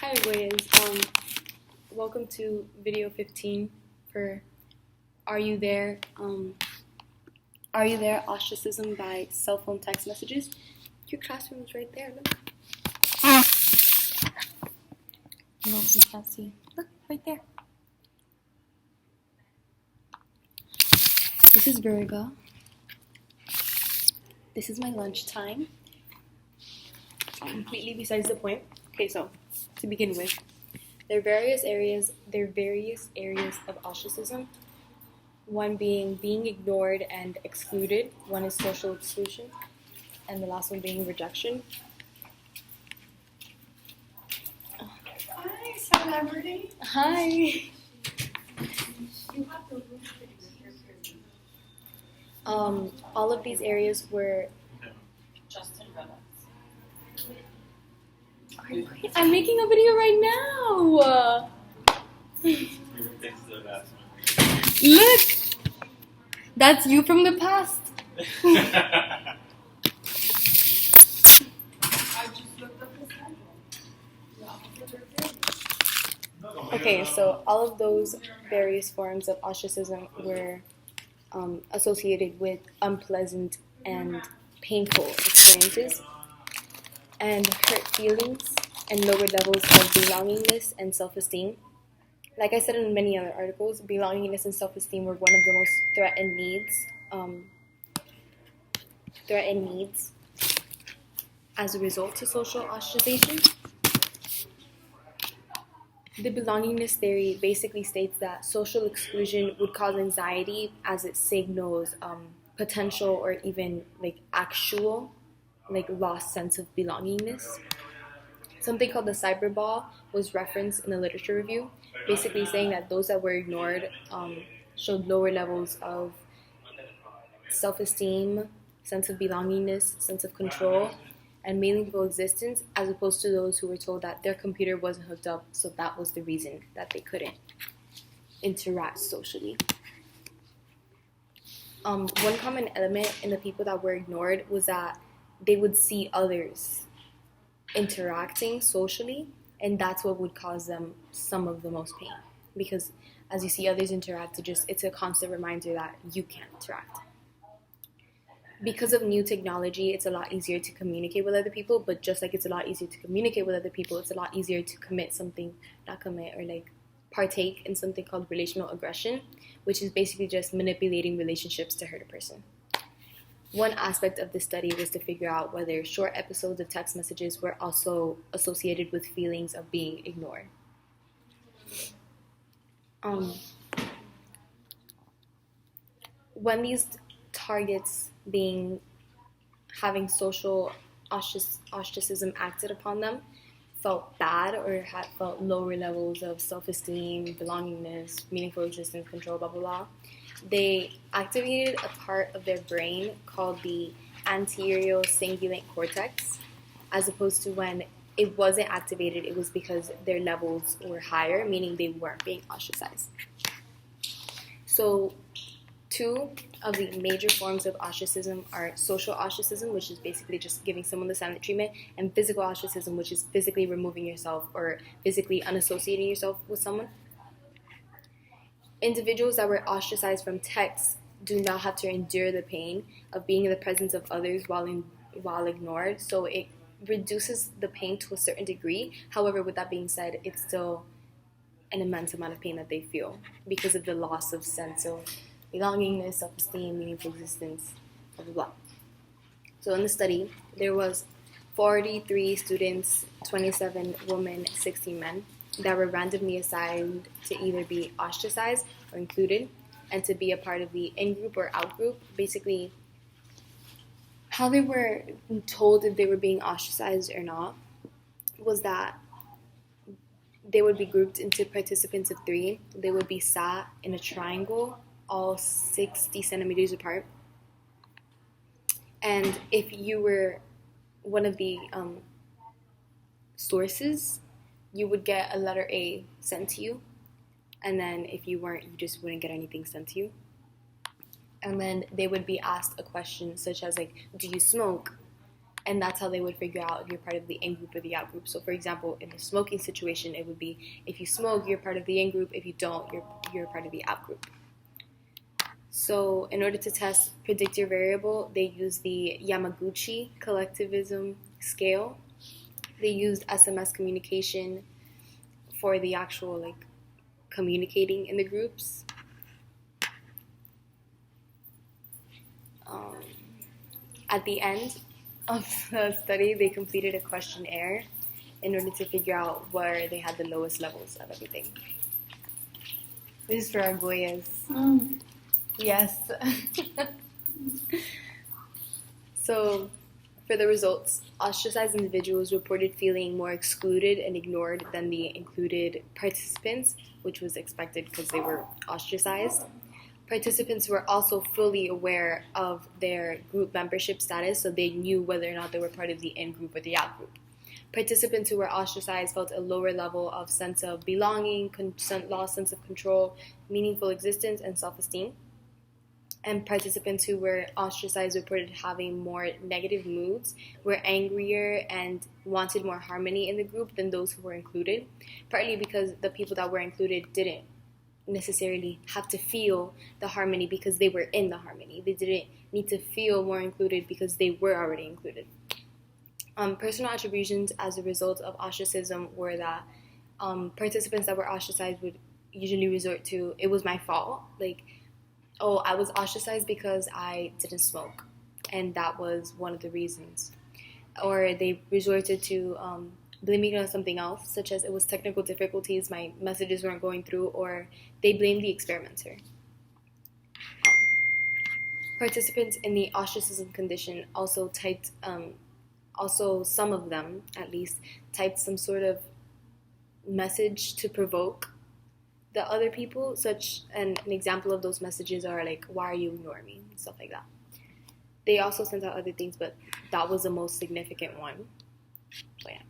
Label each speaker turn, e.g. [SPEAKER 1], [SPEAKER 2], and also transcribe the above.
[SPEAKER 1] Hi, boys. Welcome to video 15 for Are You There? Are You There? Ostracism by Cell Phone Text Messages. Your classroom is right there. Look. No, you can't see. Look, right there. This is Virga. This is my lunchtime. Completely besides the point. Okay, so to begin with, there are various areas of ostracism. One being ignored and excluded. One is social exclusion, and the last one being rejection.
[SPEAKER 2] Hi, celebrity.
[SPEAKER 1] Hi. All of these areas were.
[SPEAKER 2] Justin Reynolds.
[SPEAKER 1] I'm making a video right now. Look, that's you from the past.
[SPEAKER 2] I just looked up the schedule.
[SPEAKER 1] Okay, so all of those various forms of ostracism were associated with unpleasant and painful experiences and hurt feelings and lower levels of belongingness and self-esteem. Like I said in many other articles, belongingness and self-esteem were one of the most threatened needs as a result of social ostracization. The belongingness theory basically states that social exclusion would cause anxiety as it signals potential or even actual lost sense of belongingness. Something called the cyberball was referenced in a literature review, basically saying that those that were ignored showed lower levels of self-esteem, sense of belongingness, sense of control, and meaningful existence, as opposed to those who were told that their computer wasn't hooked up, so that was the reason that they couldn't interact socially. One common element in the people that were ignored was that they would see others interacting socially, and that's what would cause them some of the most pain, because as you see others interact, it's a constant reminder that you can't interact. Because of new technology, it's a lot easier to communicate with other people, but just like it's a lot easier to communicate with other people, it's a lot easier to partake in something called relational aggression, which is basically just manipulating relationships to hurt a person. One aspect of this study was to figure out whether short episodes of text messages were also associated with feelings of being ignored. When these targets having social ostracism acted upon them felt bad or had felt lower levels of self-esteem, belongingness, meaningful existence, control, blah, blah, blah, they activated a part of their brain called the anterior cingulate cortex, as opposed to when it wasn't activated, it was because their levels were higher, meaning they weren't being ostracized. So, two of the major forms of ostracism are social ostracism, which is basically just giving someone the silent treatment, and physical ostracism, which is physically removing yourself or physically unassociating yourself with someone. Individuals that were ostracized from text do not have to endure the pain of being in the presence of others while ignored, so it reduces the pain to a certain degree. However, with that being said, it's still an immense amount of pain that they feel because of the loss of sense of belongingness, self-esteem, meaningful existence, blah, blah, blah. So in the study, there was 43 students, 27 women, 16 men, that were randomly assigned to either be ostracized or included, and to be a part of the in-group or out-group. Basically, how they were told if they were being ostracized or not was that they would be grouped into participants of 3. They would be sat in a triangle, all 60 centimeters apart. And if you were one of the sources, you would get a letter A sent to you. And then if you weren't, you just wouldn't get anything sent to you. And then they would be asked a question such as do you smoke? And that's how they would figure out if you're part of the in group or the out group. So, for example, in the smoking situation, it would be if you smoke, you're part of the in group. If you don't, you're part of the out group. So, in order to test predictor variable, they used the Yamaguchi collectivism scale. They used SMS communication for the actual communicating in the groups. At the end of the study, they completed a questionnaire in order to figure out where they had the lowest levels of everything. This is for our Goyas. Yes. So, for the results, ostracized individuals reported feeling more excluded and ignored than the included participants, which was expected because they were ostracized. Participants were also fully aware of their group membership status, so they knew whether or not they were part of the in-group or the out-group. Participants who were ostracized felt a lower level of sense of belonging, lost sense of control, meaningful existence, and self-esteem. And participants who were ostracized reported having more negative moods, were angrier, and wanted more harmony in the group than those who were included, partly because the people that were included didn't necessarily have to feel the harmony because they were in the harmony. They didn't need to feel more included because they were already included. Personal attributions as a result of ostracism were that participants that were ostracized would usually resort to, it was my fault. I was ostracized because I didn't smoke, and that was one of the reasons. Or they resorted to blaming it on something else, such as it was technical difficulties, my messages weren't going through, or they blamed the experimenter. Participants in the ostracism condition also typed, some of them at least, typed some sort of message to provoke the other people, an example of those messages are why are you ignoring me? Stuff like that. They also sent out other things, but that was the most significant one. So yeah.